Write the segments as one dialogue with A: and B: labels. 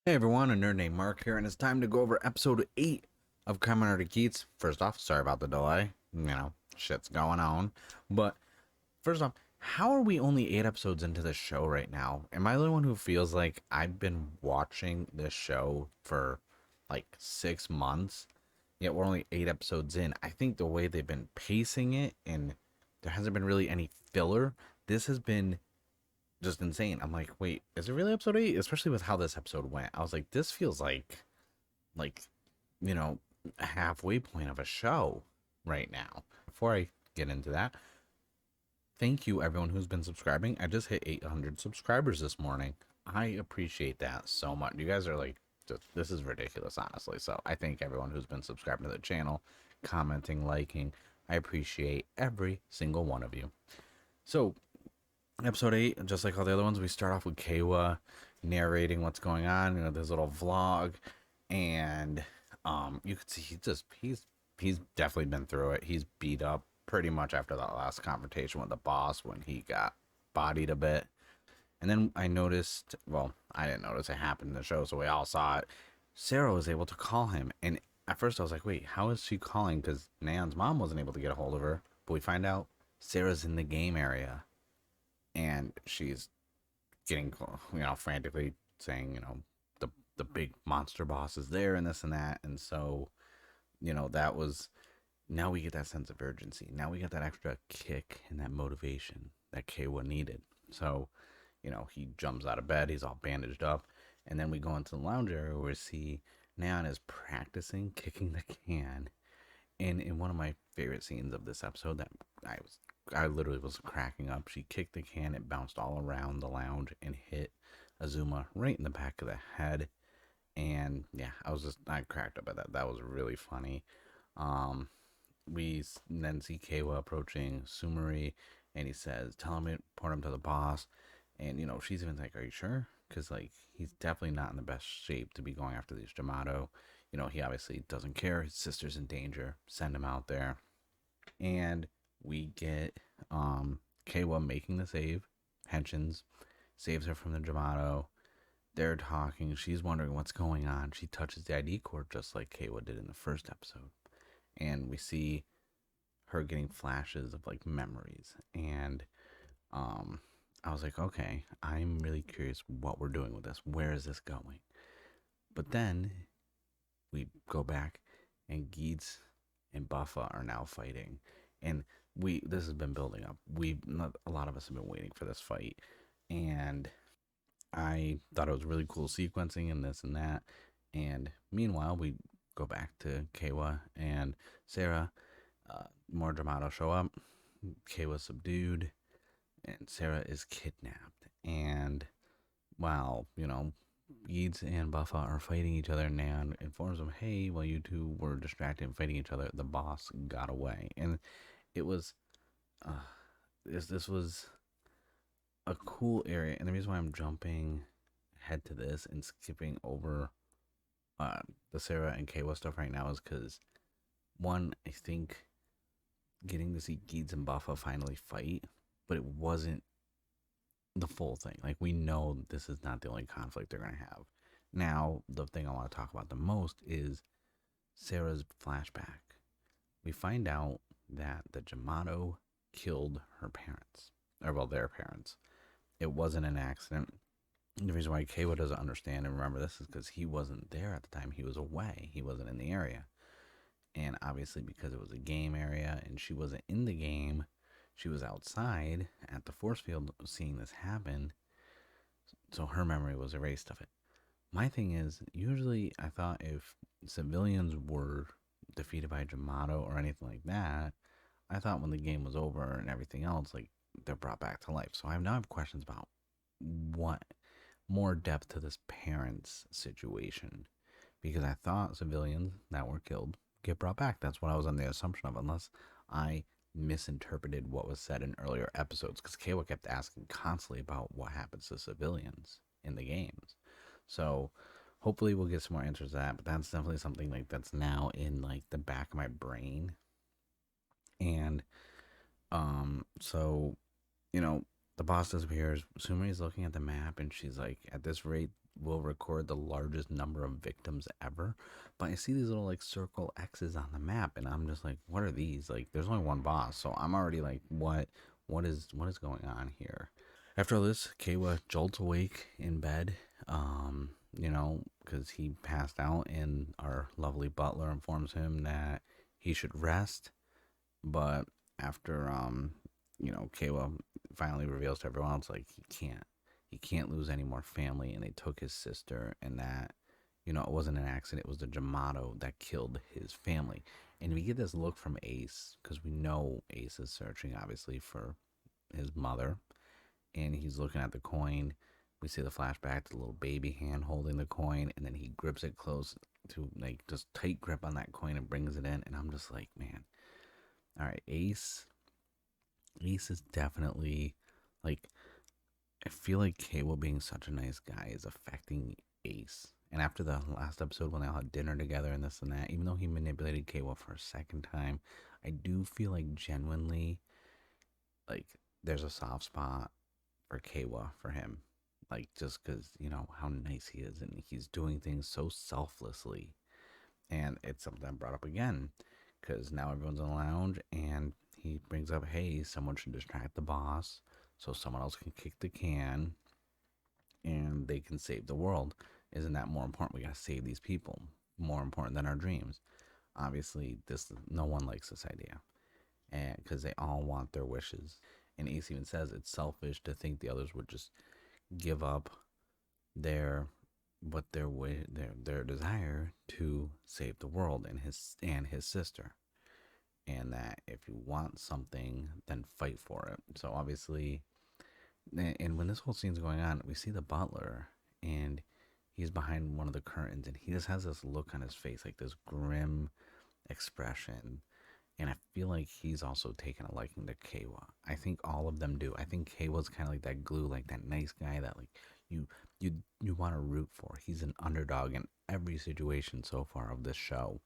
A: Hey everyone, a nerd named Mark here, and it's time to go over episode 8 of Kamen Rider Geats. First off, sorry about the delay. Shit's going on. But first off, how are we only 8 episodes into this show right now? Am I the one who feels like I've been watching this show for like 6 months, yet we're only 8 episodes in? I think the way they've been pacing it, and there hasn't been really any filler, this has been just insane. I'm like, wait, is it really episode 8? Especially with how this episode went. I was like, this feels like, you know, a halfway point of a show right now. Before I get into that, thank you everyone who's been subscribing. I just hit 800 subscribers this morning. I appreciate that so much. You guys are like, this is ridiculous, honestly. So I thank everyone who's been subscribing to the channel, commenting, liking. I appreciate every single one of you. So episode 8, just like all the other ones, we start off with Kawa narrating what's going on, this little vlog. And you could see he's definitely been through it. He's beat up pretty much after that last confrontation with the boss when he got bodied a bit. And then I noticed, well, I didn't notice, it happened in the show, so we all saw it. Sarah was able to call him, and at first I was like, wait, how is she calling? Because Nan's mom wasn't able to get a hold of her. But we find out Sarah's in the game area, and she's getting, frantically saying, the big monster boss is there and this and that. And so, that was, now we get that sense of urgency. Now we get that extra kick and that motivation that Kawa needed. So, he jumps out of bed, he's all bandaged up. And then we go into the lounge area where we see Neon is practicing kicking the can. And in one of my favorite scenes of this episode that I literally was cracking up. She kicked the can, it bounced all around the lounge and hit Azuma right in the back of the head. And yeah, I cracked up at that. That was really funny. Um, we then see Kawa approaching Sumari, and he says, "Tell him to report him to the boss." And she's even like, "Are you sure?" Because like he's definitely not in the best shape to be going after these Jamato. He obviously doesn't care. His sister's in danger. Send him out there. And we get Kawa making the save. Henshins saves her from the Jamato. They're talking. She's wondering what's going on. She touches the ID cord just like Kawa did in the first episode. And we see her getting flashes of like memories. And um, I was like, okay, I'm really curious what we're doing with this. Where is this going? But then we go back, and Geats and Buffa are now fighting. And this has been building up. A lot of us have been waiting for this fight. And I thought it was really cool sequencing and this and that. And meanwhile, we go back to Kawa and Sarah. More Dramato show up. Kawa's subdued, and Sarah is kidnapped. And while, Yeats and Buffa are fighting each other, Nan informs them, hey, while you two were distracted and fighting each other, the boss got away. And it was, this was a cool area. And the reason why I'm jumping head to this and skipping over uh, the Sarah and Kawa stuff right now is because, one, I think getting to see Geeds and Buffa finally fight, but it wasn't the full thing. Like, we know this is not the only conflict they're going to have. Now, the thing I want to talk about the most is Sarah's flashback. We find out that the Jamato killed her parents, or well, their parents. It wasn't an accident. The reason why Kawa doesn't understand and remember this is because he wasn't there at the time. He was away. He wasn't in the area. And obviously, because it was a game area and she wasn't in the game, she was outside at the force field seeing this happen. So her memory was erased of it. My thing is, usually I thought if civilians were defeated by Jamato or anything like that, I thought when the game was over and everything else, like they're brought back to life. So I now have questions about what more depth to this parents situation, because I thought civilians that were killed get brought back. That's what I was on the assumption of, unless I misinterpreted what was said in earlier episodes, because Kawa kept asking constantly about what happens to civilians in the games. So hopefully we'll get some more answers to that, but that's definitely something like that's now in like the back of my brain. And so, you know, The boss disappears. Sumeri's looking at the map and she's like, at this rate, we'll record the largest number of victims ever. But I see these little like circle X's on the map and I'm just like, what are these? Like there's only one boss. So I'm already like, what is going on here? After all this, Kawa jolts awake in bed. Because he passed out and our lovely butler informs him that he should rest. But after Kawa finally reveals to everyone else like he can't lose any more family, and they took his sister, and that it wasn't an accident. It was the Jamato that killed his family. And we get this look from Ace because we know Ace is searching obviously for his mother, and he's looking at the coin. We see the flashback to the little baby hand holding the coin, and then he grips it close to like just tight grip on that coin and brings it in. And I'm just like, man, all right, Ace. Ace is definitely like, I feel like Cable being such a nice guy is affecting Ace. And after the last episode when they all had dinner together and this and that, even though he manipulated Cable for a second time, I do feel like genuinely like there's a soft spot for Kawa for him. Like just because, how nice he is and he's doing things so selflessly. And it's something I brought up again because now everyone's in the lounge and he brings up, hey, someone should distract the boss so someone else can kick the can and they can save the world. Isn't that more important? We gotta save these people. More important than our dreams. Obviously, this no one likes this idea, and because they all want their wishes. And Ace even says it's selfish to think the others would just give up their their desire to save the world and his sister, and that if you want something, then fight for it. So obviously, and when this whole scene's going on, we see the butler, and he's behind one of the curtains, and he just has this look on his face, like this grim expression. And I feel like he's also taken a liking to Kawa. I think all of them do. I think Kawa's kind of like that glue, like that nice guy that like you you you want to root for. He's an underdog in every situation so far of this show.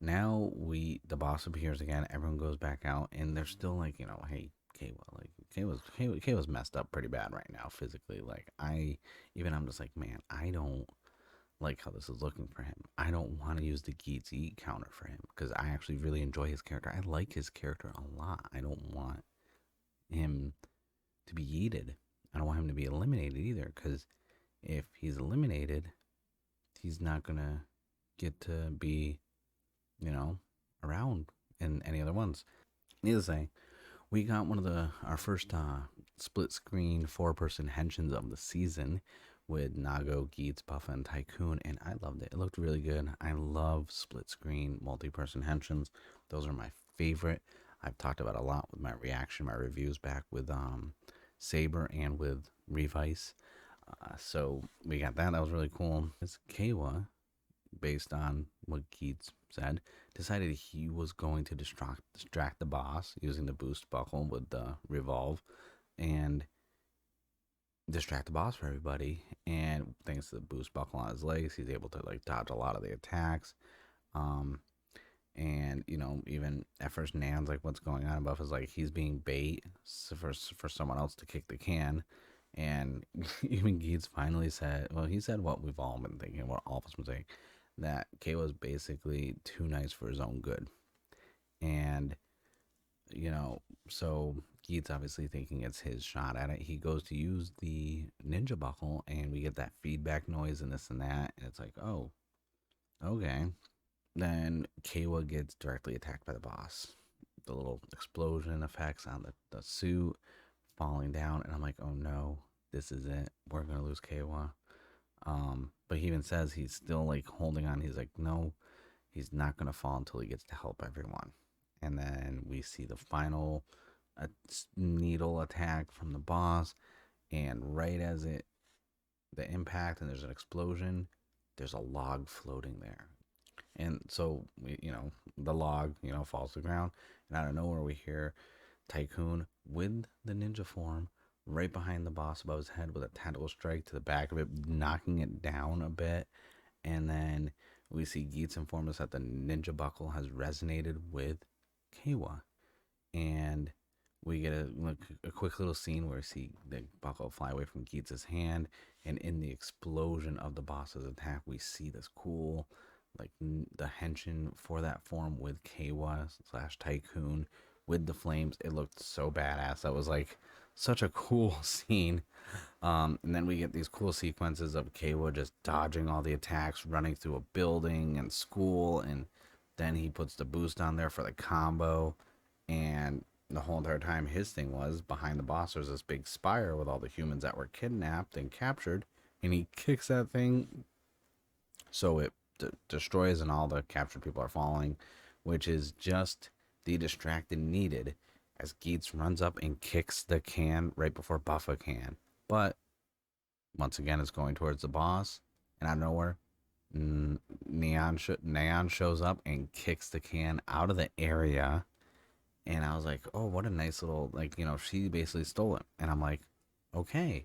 A: Now the boss appears again. Everyone goes back out, and they're still like, hey, Kawa, like Kawa's messed up pretty bad right now physically. Like I'm just like, man, I don't like how this is looking for him. I don't want to use the Geats eat counter for him because I actually really enjoy his character. I like his character a lot. I don't want him to be yeeted. I don't want him to be eliminated either because if he's eliminated, he's not gonna get to be, you know, around in any other ones. Needless to say, we got one of our first split screen 4-person henshins of the season with Nago, Geats, Buffa, and Tycoon, and I loved it. It looked really good. I love split screen multi-person henshins. Those are my favorite. I've talked about a lot with my reaction, my reviews back with Saber and with Revice. So we got that. That was really cool. It's Kawa, based on what Geats said, decided he was going to distract the boss using the boost buckle with the revolve and distract the boss for everybody. And thanks to the boost buckle on his legs, he's able to like dodge a lot of the attacks. Um, and even at first, Nan's like, "What's going on?" Buff is like, "He's being bait for someone else to kick the can." And even Geats finally said, well, he said what we've all been thinking, what all of us been saying, that K was basically too nice for his own good. And, so Geats obviously thinking it's his shot at it. He goes to use the ninja buckle, and we get that feedback noise and this and that. And it's like, oh, okay. Then Kawa gets directly attacked by the boss. The little explosion effects on the suit falling down. And I'm like, oh no, this is it. We're going to lose Kawa. But he even says he's still like holding on. He's like, no, he's not going to fall until he gets to help everyone. And then we see the final needle attack from the boss. And right as the impact and there's an explosion, there's a log floating there. And so, the log, falls to the ground. And out of nowhere, we hear Tycoon with the ninja form right behind the boss above his head with a tentacle strike to the back of it, knocking it down a bit. And then we see Geats inform us that the ninja buckle has resonated with Kawa. And we get a quick little scene where we see the buckle fly away from Geats' hand, and in the explosion of the boss's attack, we see this cool, like the henshin for that form with Kawa slash Tycoon with the flames. It looked so badass. That was like such a cool scene. And then we get these cool sequences of Kawa just dodging all the attacks, running through a building and school, and then he puts the boost on there for the combo. And the whole entire time, his thing was behind the boss, there's this big spire with all the humans that were kidnapped and captured, and he kicks that thing so it destroys, and all the captured people are falling, which is just the distracted needed as Geats runs up and kicks the can right before Buffa can. But once again, it's going towards the boss, and out of nowhere, Neon shows up and kicks the can out of the area. And I was like, oh, what a nice little, like, she basically stole it. And I'm like, okay,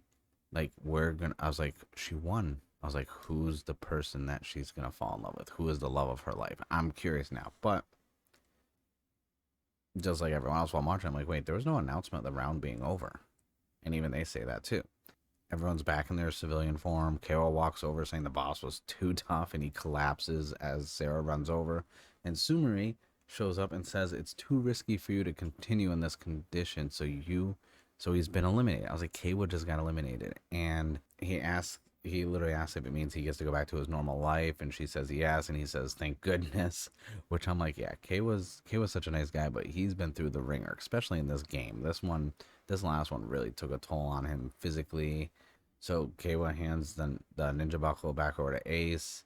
A: like, I was like, she won. I was like, who's the person that she's gonna fall in love with? Who is the love of her life? I'm curious now. But just like everyone else while watching, I'm like, wait, there was no announcement of the round being over. And even they say that too. Everyone's back in their civilian form. Carol walks over saying the boss was too tough, and he collapses as Sarah runs over. And Sumari shows up and says it's too risky for you to continue in this condition, so he's been eliminated. I was like, Kaywood just got eliminated. And he literally asks if it means he gets to go back to his normal life, and she says yes, and he says thank goodness, which I'm like, yeah, Kay was such a nice guy, but he's been through the ringer, especially in this game. This last one really took a toll on him physically. So Kaywa hands the ninja buckle back over to Ace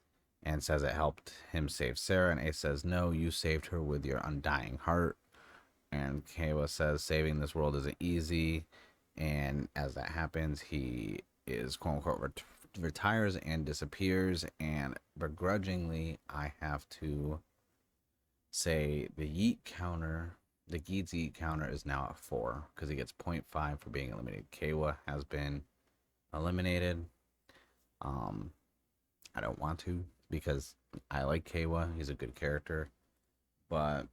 A: and says it helped him save Sarah, and Ace says no, you saved her with your undying heart. And Kaywa says saving this world isn't easy, and as that happens, he is quote unquote retires and disappears. And begrudgingly, I have to say the Geats yeet counter is now at 4 because he gets 0.5 for being eliminated. Kaywa has been eliminated. I don't want to because I like Kaywa. He's a good character. But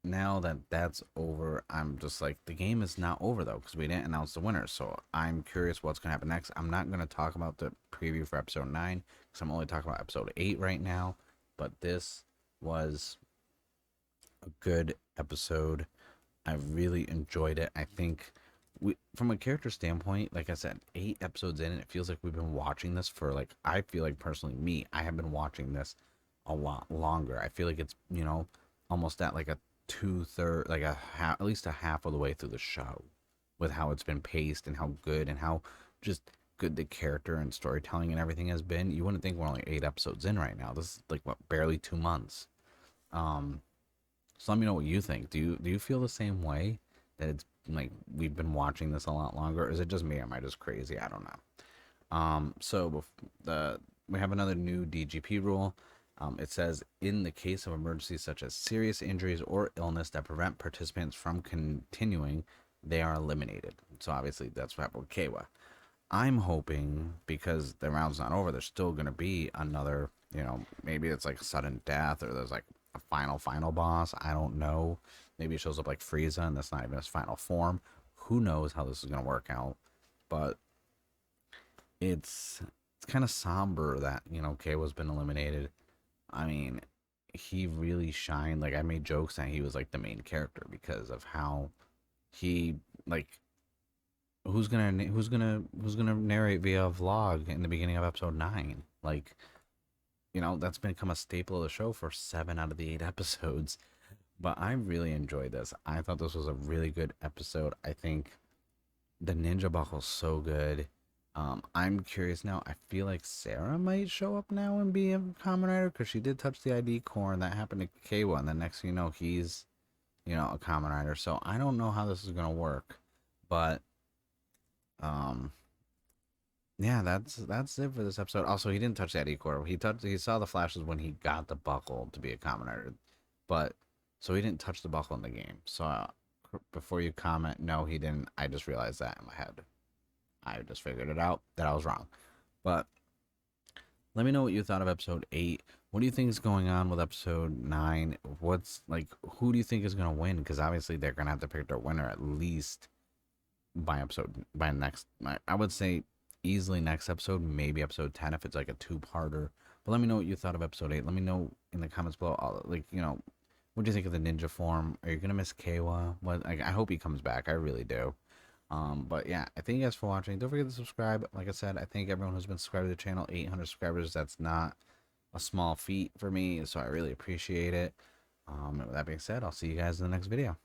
A: now that that's over, I'm just like, the game is not over though because we didn't announce the winner. So I'm curious what's going to happen next. I'm not going to talk about the preview for episode 9 because I'm only talking about episode 8 right now. But this was a good episode. I really enjoyed it. I think from a character standpoint, like I said, 8 episodes in, and it feels like we've been watching this for like, I feel like personally, I have been watching this a lot longer. I feel like it's, almost at like a 2/3, like at least a half of the way through the show with how it's been paced and how good and how just good the character and storytelling and everything has been. You wouldn't think we're only 8 episodes in right now. This is like, what, barely 2 months. So let me know what you think. Do you feel the same way, that it's like we've been watching this a lot longer? Or is it just me? Am I just crazy? I don't know. So we have another new DGP rule. It says in the case of emergencies such as serious injuries or illness that prevent participants from continuing, they are eliminated. So obviously that's what happened with Kawa. I'm hoping because the round's not over, there's still gonna be another. Maybe it's like sudden death, or there's like a final boss. I don't know. Maybe it shows up like Frieza and that's not even his final form. Who knows how this is gonna work out? But it's kind of somber that Kawa's been eliminated. I mean, he really shined. Like, I made jokes that he was like the main character because of how he, like, who's gonna narrate via vlog in the beginning of episode 9? Like, that's become a staple of the show for 7 out of the 8 episodes. But I really enjoyed this. I thought this was a really good episode. I think the ninja buckle's so good. I'm curious now. I feel like Sarah might show up now and be a Kamen Rider because she did touch the ID core, and that happened to K1. And the next thing you know, he's, a Kamen Rider. So I don't know how this is gonna work, but yeah, that's it for this episode. Also, he didn't touch the ID core. He saw the flashes when he got the buckle to be a Kamen Rider, but so he didn't touch the buckle in the game. So before you comment, no, he didn't. I just realized that in my head. I just figured it out that I was wrong. But Let me know what you thought of episode 8. What do you think is going on with episode 9? What's like, who do you think is going to win? Because obviously they're going to have to pick their winner at least by next. I would say easily next episode, maybe episode 10 if it's like a two-parter. But let me know what you thought of episode 8. Let me know in the comments below. Like, what do you think of the ninja form? Are you going to miss Kawa? I hope he comes back. I really do. But yeah, I thank you guys for watching. Don't forget to subscribe. Like I said, I thank everyone who's been subscribed to the channel. 800 subscribers. That's not a small feat for me, so I really appreciate it. And with that being said, I'll see you guys in the next video.